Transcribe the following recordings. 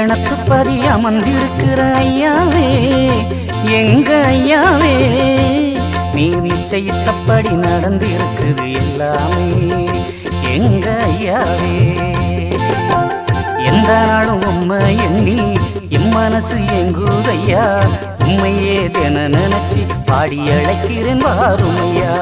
லட்சணத்து பதி அமர்ந்திருக்கிற ஐயாவே எங்க ஐயாவே நீ நிச்சயித்தபடி நடந்திருக்குது எல்லாமே எங்க ஐயாவே எந்த நாளும் உண்மை எண்ணி என் மனசு எங்குதையா உண்மையே தின நினைச்சு பாடி அழைக்கிறேன் வாருமையா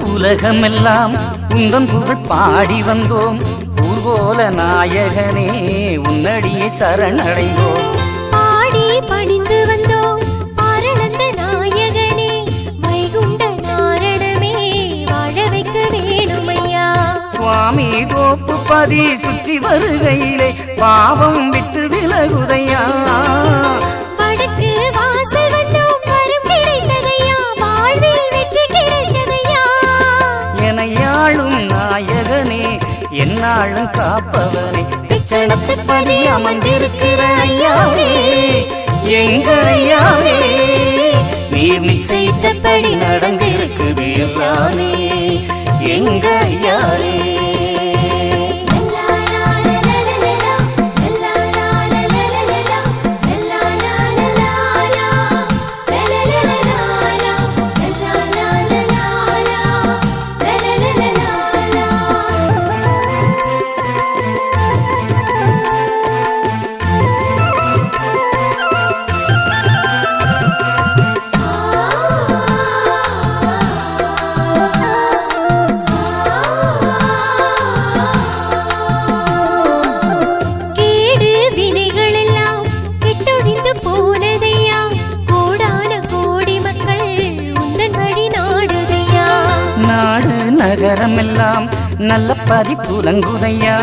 உலகமெல்லாம் உந்தன் புகழ் பாடி வந்தோம் ஊர்கோல நாயகனே உன்னடியே சரணடைந்தோம் பாடி பணிந்து வந்தோம் ஆரணந்த நாயகனே வைகுண்ட நாரணமே வாழ வைக்க வேணுமையா சுவாமி தோப்பு பதி சுற்றி வருகையிலே பாவம் விட்டு விலகுதையா வடக்கு வாசல் வந்தோம் வரம் கிடைத்ததையா வாழ்வில் வெற்றி கிடைத்ததையா எனையாளும் நாயகனே என்னாளும் காப்பவனே லட்சணத்து பதி அமர்ந்திருக்கிற ஐயாவே எங்க ஐயாவே நீர் நிச்சயித்தபடி நடந்திருக்குது எல்லாமே எங்க ஐயாவே நகரமெல்லாம் நல்ல பதி புலங்குதையா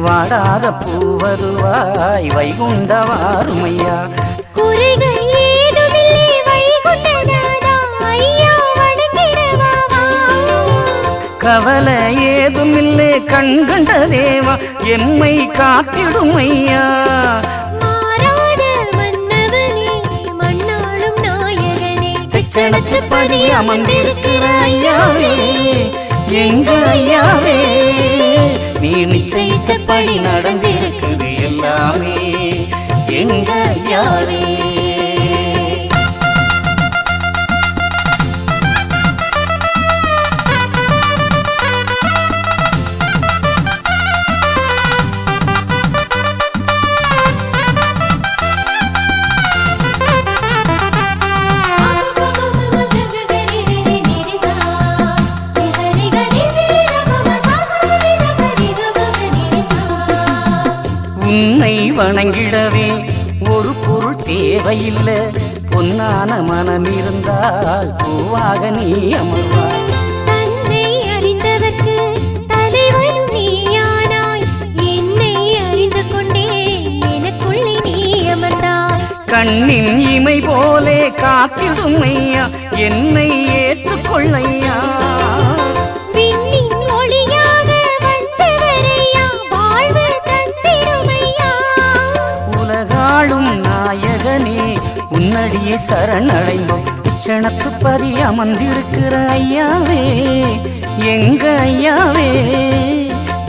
வாடாத பூவதுவாய் வைகுண்ட வாருமையா குறைகள் ஏதுமில்லை வைகுண்டநாதா ஐயா வணங்கிடவா கவலை ஏதுமில்லை கண்கண்ட தேவா எம்மை காத்திடுமையா மாறாத மன்னவனே மன்னாளும் நாயகனே லட்சணத்து பதி அமர்ந்திருக்கிற ஐயாவே எங்க ஐயாவே நீ நிச்சயித்தபடி நடந்திருக்குது எல்லாமே எங்க ஐயாவே உன்னை வணங்கிடவே ஒரு பொருள் தேவையில்லை பொன்னான மனம் இருந்தால் பூவாக நீ அமர்வாய் தன்னை அறிந்தவர்க்கு தலைவன் நீயானாய் என்னை அறிந்து கொண்டே எனக்குள்ளே நீ அமர்ந்தாய் கண்ணின் இமை போலே காத்திடும் ஐயா என்னை ஏற்றுக்கொள்ளையா உலகாளும் நாயகனே உன்னடியே சரணடைந்தோம் லட்சணத்து பதி அமர்ந்திருக்கிற ஐயாவே எங்க ஐயாவே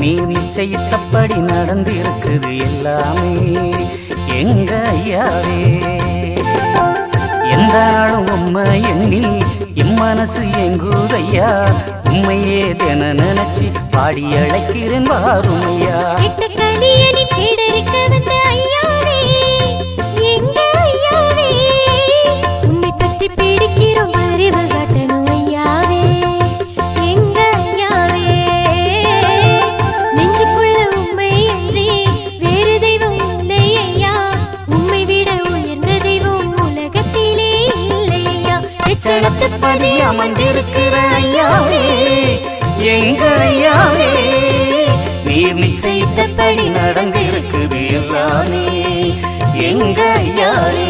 நீ நிச்சயித்தபடி நடந்திருக்குது எல்லாமே எங்க ஐயாவே எந்த நாளும் உண்மை எண்ணி என் மனசு எங்குதையா உண்மையே தின நினைச்சு பாடி அழைக்கிறேன் வாருமையா கலியனி தேடரிக்க வந்த ஐயாவே அமர்ந்திருக்கிற ஐயாவே எங்க ஐயாவே நீர் நிச்சயித்தபடி நடந்திருக்குது எல்லாமே எங்க ஐயாவே.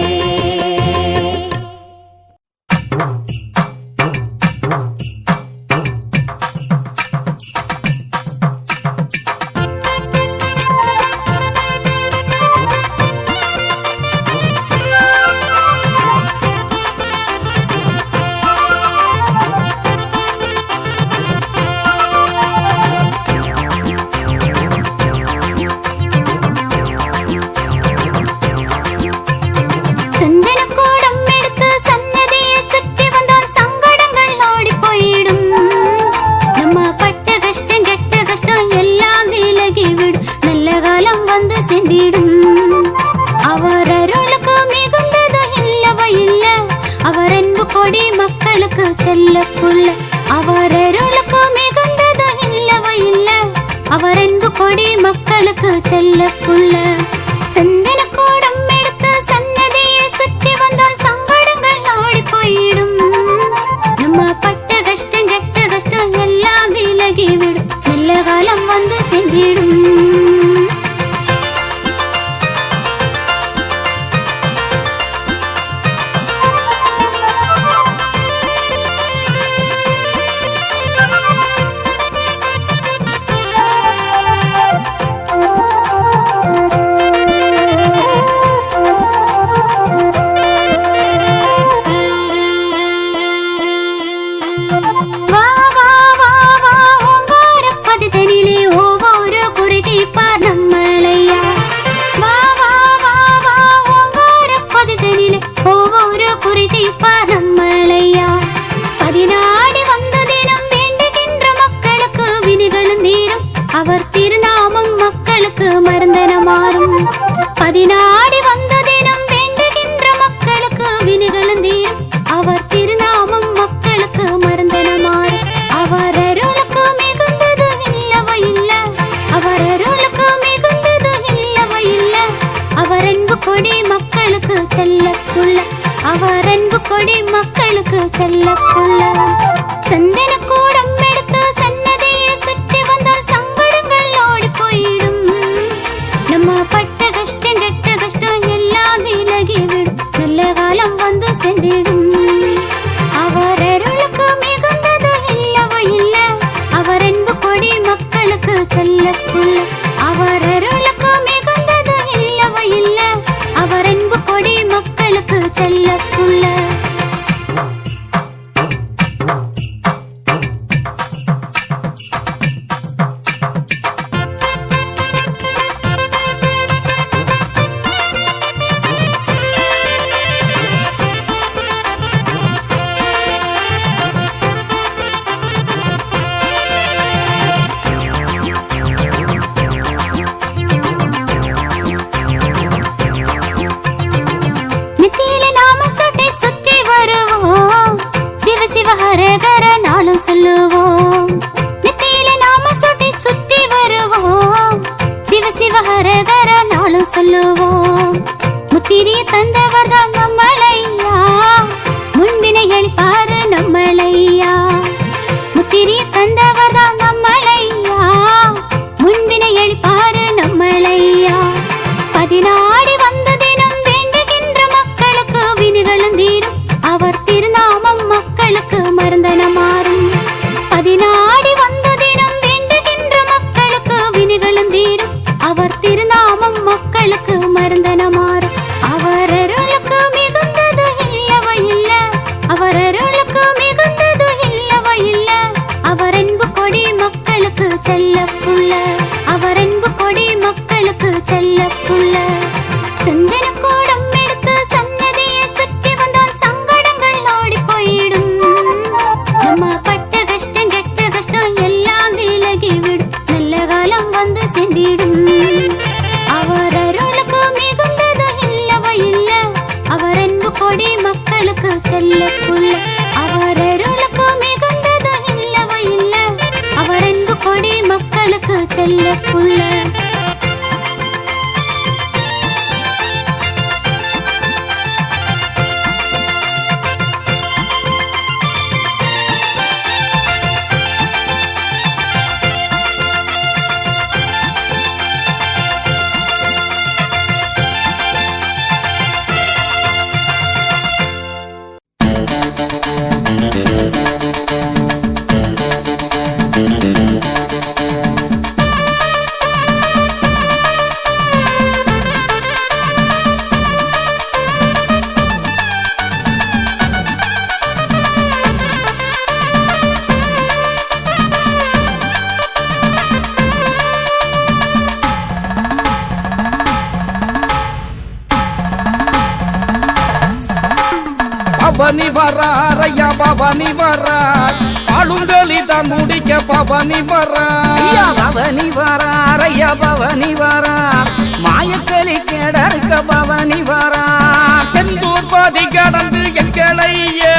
பவனி வரார் ஐயா பவனி வரார் ஆளுங்களி தான் முடிக்க பவனி வரார் பவனி வரார் ஐயா பவனி வரார் மாயக்களி கேடருக்க பவனி வரார் செந்தூர் பாதி கடந்து எங்களையா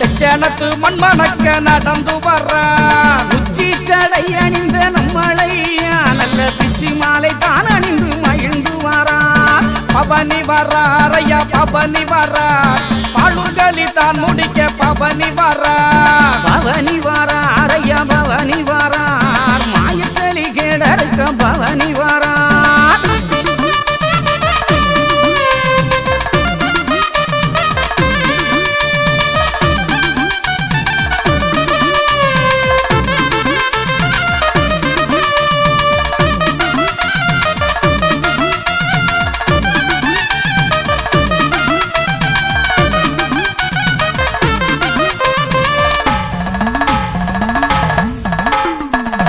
தெச்சனத்து மண்மணக்க நடந்து வரார் உச்சி சடை அணிந்த நம்மளையா நல்ல பிச்சி மாலை தான் அணிந்து மகிழ்ந்து வரார் பவனி வரார் ஐயா பவனி வரார் ஆளுங்களி தான் முடிக்க பவனி வரார் பவனி வரார் ஐயா பவனி வரார் மாயக்களி கேடருக்க பவனி வரார்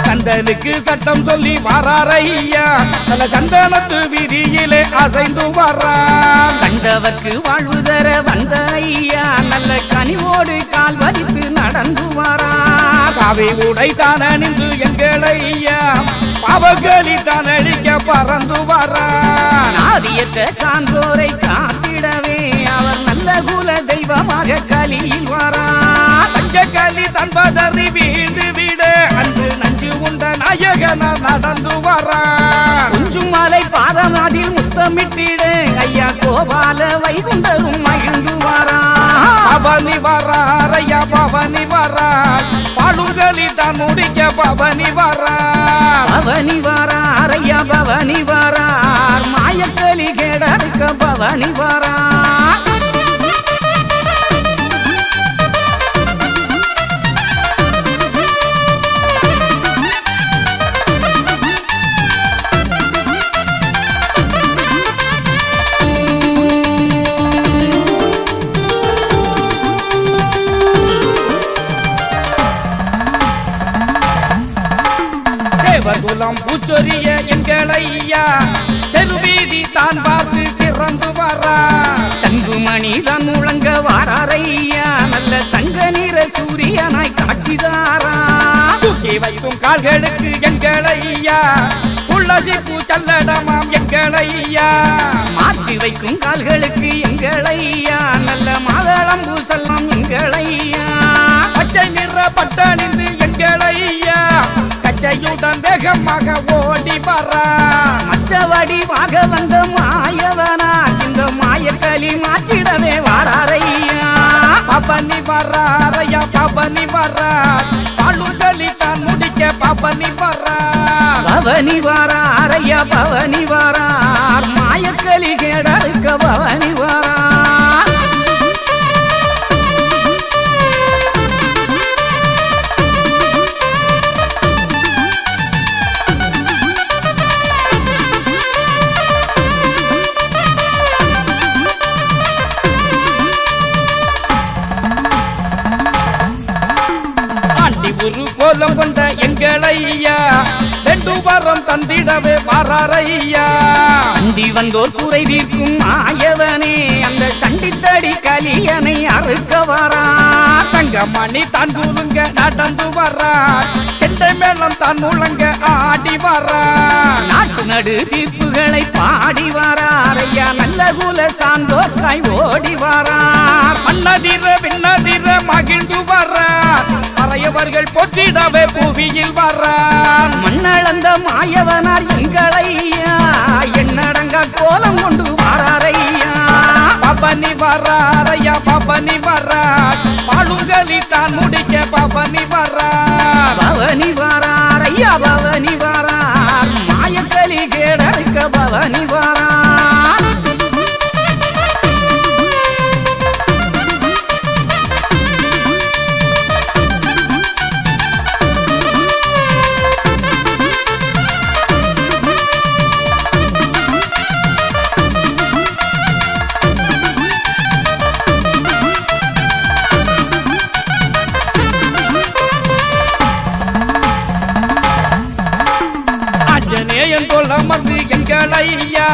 சந்தனுக்கு சட்டம் சொல்லி வராரையா நல்ல சந்தனத்து வீதியிலே அசைந்து வரார் கண்டவர்க்கு வாழ்வு தர வந்த ஐயா நல்ல கனிவோடு கால் வலித்து நடந்து வரார் காவி உடை தான் அணிந்து எங்களையா பாவகளி தான் அழிக்க பறந்து வரார் ஆதியற்ற சான்றோரை காத்திடவே அவர் நல்ல குல தெய்வமாக கலியில் வரார் பஞ்சகளி தன் பதறி வீழ்ந்து விட அன்று நஞ்சு உண்ட நாயகன நடந்து வரார் குஞ்சும் மலை பாதமாதில் முத்தமிட்டிட ஐயா கோபால வைகுண்டரும் மகிழ்ந்து வரார் பவனி வரார் ஐயா பவனி வரார் பாலுகளி தான் முடிக்க பவனி வரார் பவனி வரார் ஐயா பவனி வரார் மாயக்களி கேடருக்க பவனி வரார் தேவகுலம் பூச்சொரிய எங்களையா தெருவீதி தான் பார்த்து சிறந்து வரார் சங்குமணி தான் முழங்க வாராரையா நல்ல தங்க நிற சூரியனாய் காட்சிதாரா தூக்கி வைக்கும் கால்களுக்கு எங்களையா துளசி பூ சல்லடமாம் எங்களையா மாற்றி வைக்கும் கால்களுக்கு எங்களையா நல்ல மாதளம்பூ செல்லம் எங்களையா பச்சை நிற பட்டணிந்து எங்களையா கச்சையுடன் வேகமாக ஓடி வரார் மச்சவடிவாக வந்த மாயவனா இந்த மாயக்களி மாற்றிடவே வாராரையா பவனி வரார் ஐயா பவனி வரார் பாலுகளி தான் முடிக்க பவனி வரார் பவனி வரார் ஐயா பவனி வரார் மாயக்களி கேடருக்க பவனி வரார் ஒரு கோலம் கொண்ட எங்களையா ரெண்டு வாரம் தந்திடவே வராரையா அண்டி வந்தோர் குறை தீர்க்கும் மாயவனே அந்த சண்டித்தடி கலியனை அறுக்க வரார் தங்கமணி தான் கூறுங்க நடந்து வரார் செண்டை மேளம் தான் முழங்க ஆடி வரார் நாட்டு நடு தீர்ப்புகளை பாடி வரார் ஐயா நல்ல குல சான்றோர்காய் ஓடி வரார் மன்னதிர பின்னதிர மகிழ்ந்து வரார் மறையவர்கள் பொத்திடவே புவியில் வரார் மண்ணளந்த மாயவனார் எங்களையா எண்ணடங்க கோலம் கொண்டு வராரையா பவனி வரார் ஐயா பவனி வரார் பாலுங்களி தான் முடிக்க பவனி வரார் பவனி வரார் ஐயா பவனி வரார் மாயக்களி கேடருக்க பவனி வரார் மேயன் தொல் அமர்ந்து எங்கள் ஐயா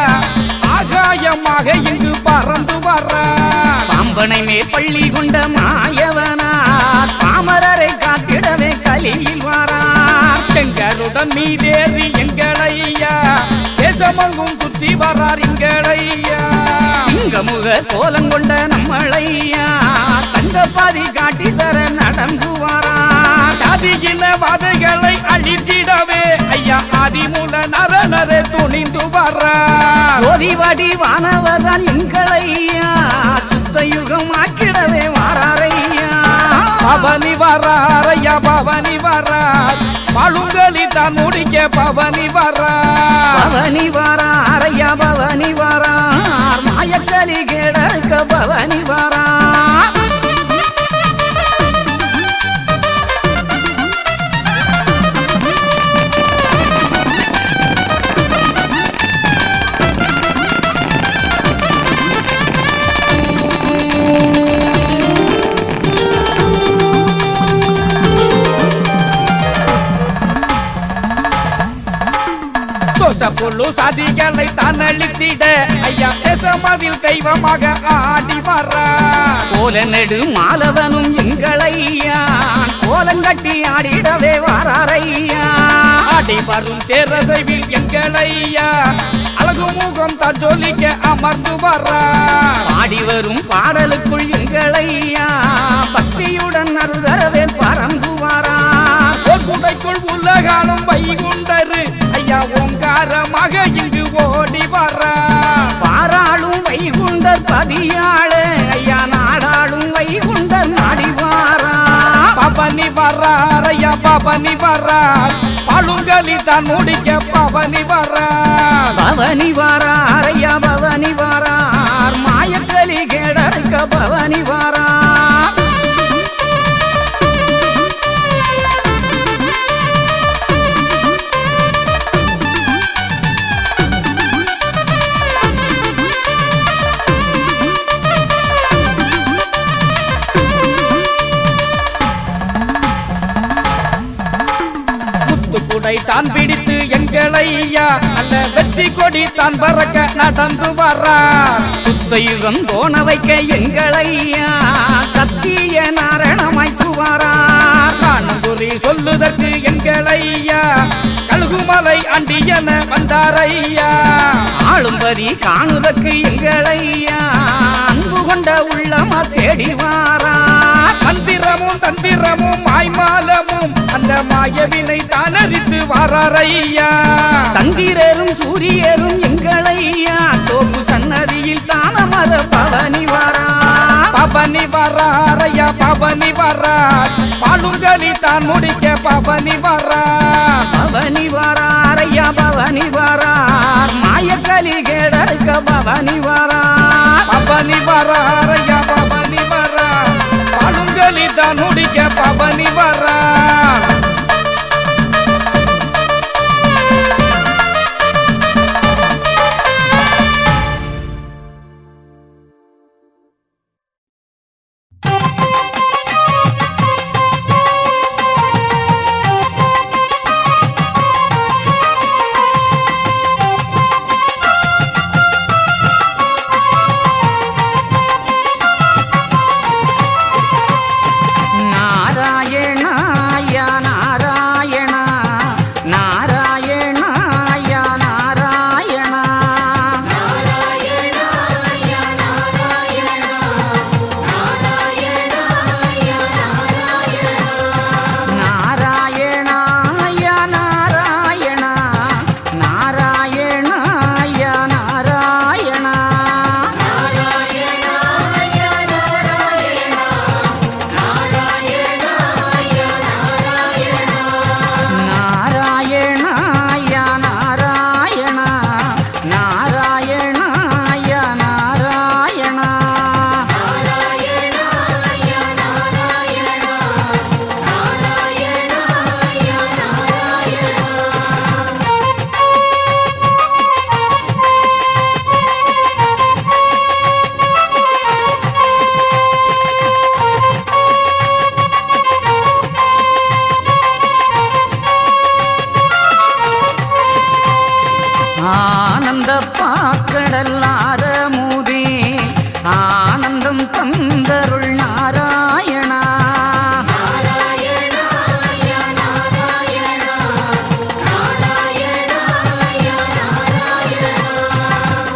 ஆகாயமாக இங்கு பறந்து வர்றார். பாம்பனை மேற்பள்ளி கொண்ட மாயவனார் பாமரரை காத்திடவே கலியில் வாரார். எங்களுடன் மீதேறி எங்கள் ஐயா தேசமங்கும் சுற்றி வர்றார் எங்கள் ஐயா. சிங்கமுக கோலம் கொண்ட நம்மளையா தங்க பாதி காட்டி தர நடந்து வாரார். ஜாதியின வாதைகளை அழித்திடவே ஐயா ஆதிமூல நரனரே துணிந்து வர்றார். ஜோதிவாடி வானவர்தான் எங்களையா சுத்த யுகம் ஆக்கிடவே வாராரையா. பவனி வர்றார் ஐயா பவனி வர்றார். பழுங்கலி தான் முடிக்க பவனி வர்றார். பவனி வாராரையா பவனி வாரார். மாயக்கலி கேடக்க பவனி வாரார். புல்லு சாதிகளை தான் அழித்திட ஐயா தேசமதில் தெய்வமாக ஆடி வர்றார். கோல நெடு மாலவனும் எங்களையா கோலங்கட்டி ஆடிடவே வாராரையா. ஆடி வரும் தேரசைவில் எங்கள் ஐயா அழகு முகம் தான் ஜொலிக்க அமர்ந்து வர்றார். பாடி வரும் பாடலுக்குள் எங்களையா பக்தியுடன் அருளவே பறந்து வாரார். குடைக்குள் உலகாலும் வைகுண்டரு ஐயா ஓங்காரமாக இங்கு ஓடி வர்றார். பாராளும் வைகுண்டர் பதியாளே ஐயா நாடாளும் வைகுண்டர் நாடி வாரார். பவனி வர்றார் ஐயா பவனி வர்றார். பழுங்கலி தான் முடிக்க பவனி வர்றார். பவனி வாரார் ஐயா பவனி வாரார். மாயக்கலி கேடக்க பவனி வாரார். குடை தான் பிடித்து எங்கள் ஐயா அல்ல வெற்றி கொடி தான் பறக்க நடந்து வர்றார். சுத்த யுகம் தோண வைக்க எங்களையா சத்திய நாரணமாய் சுவாரார். காணும் குறி சொல்லுதற்கு எங்கள் ஐயா கழுகுமலை அண்டியன வந்தார் ஐயா. ஆளும்பதி காணுதற்கு எங்களையா அன்பு கொண்ட உள்ளமா தேடி வாரார். மந்திரமும் தந்திரமும் மாய்மாலமும் அந்த மாயவினை தானறித்து வரார் ஐயா. சந்திரரும் சூரியரும் எங்களையா தோப்பு சன்னதியில் தானமர பவனி வாரார். பவனி வர்றார் ஐயா பவனி வர்றார். பாலுங்கலி தான் முடிக்க பவனி வர்றார். பவனி வாரார் ஐயா பவனி வாரார். மாயக்கலி கேடக்க பவனி வாரார். பவனி வர்றார் ஐயா பவனி வர்றார். பாலுங்கலி தான் முடிக்க பவனி வர்றார். நாராயணாய ஆனந்த பாக்கடல் ஆரமுதே ஆனந்தம் தந்தருள் நாராயணா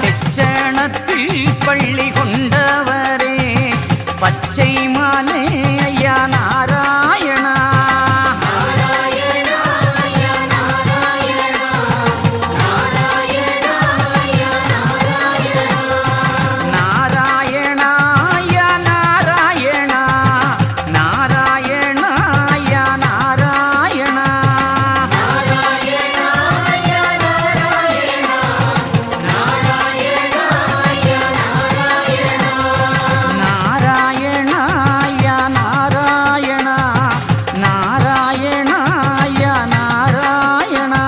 தெச்சணத்தில் பள்ளி கொண்டவரே பச்சை மாலே ஐயா நாராயணா நாராயணா ஐயா நாராயணா நாராயணா ஐயா நாராயணா நாராயணா ஐயா நாராயணா நாராயணா ஐயா நாராயணா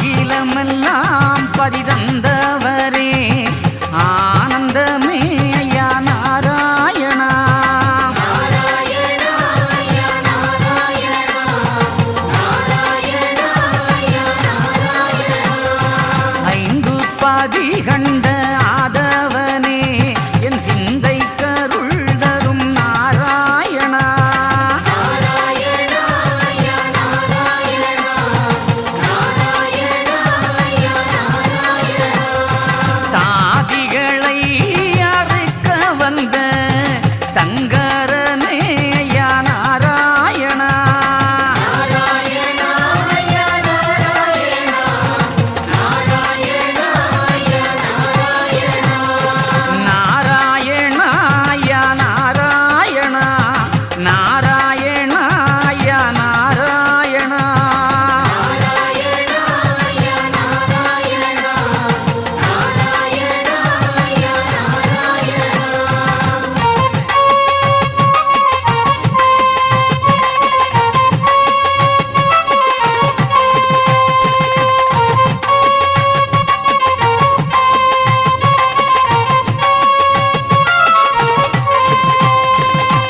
அகிலமெல்லாம் பதிதந்தவரே ஆனந்தமே ஐயா நாராயணா ஐந்து பாதி கண்ட ஆதவனே என் சிந்தை கருள் தரும் நாராயணா சாதிகளை அறுக்க வந்த சங்கரனே ஐயா நாராயணா நாராயணா ஐயா நாராயணா நாராயணா ஐயா நாராயணா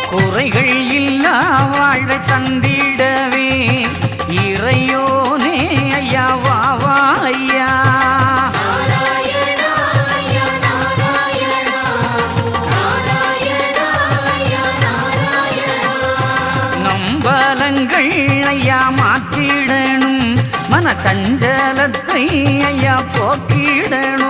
குறைகள் இல்லா வாழ தந்திடவே இறையோனே ஐயா வா வா ஐயா நம்பலங்கள் ஐயா மாற்றிடணும் மன சஞ்சலத்தை ஐயா போக்கிடணும்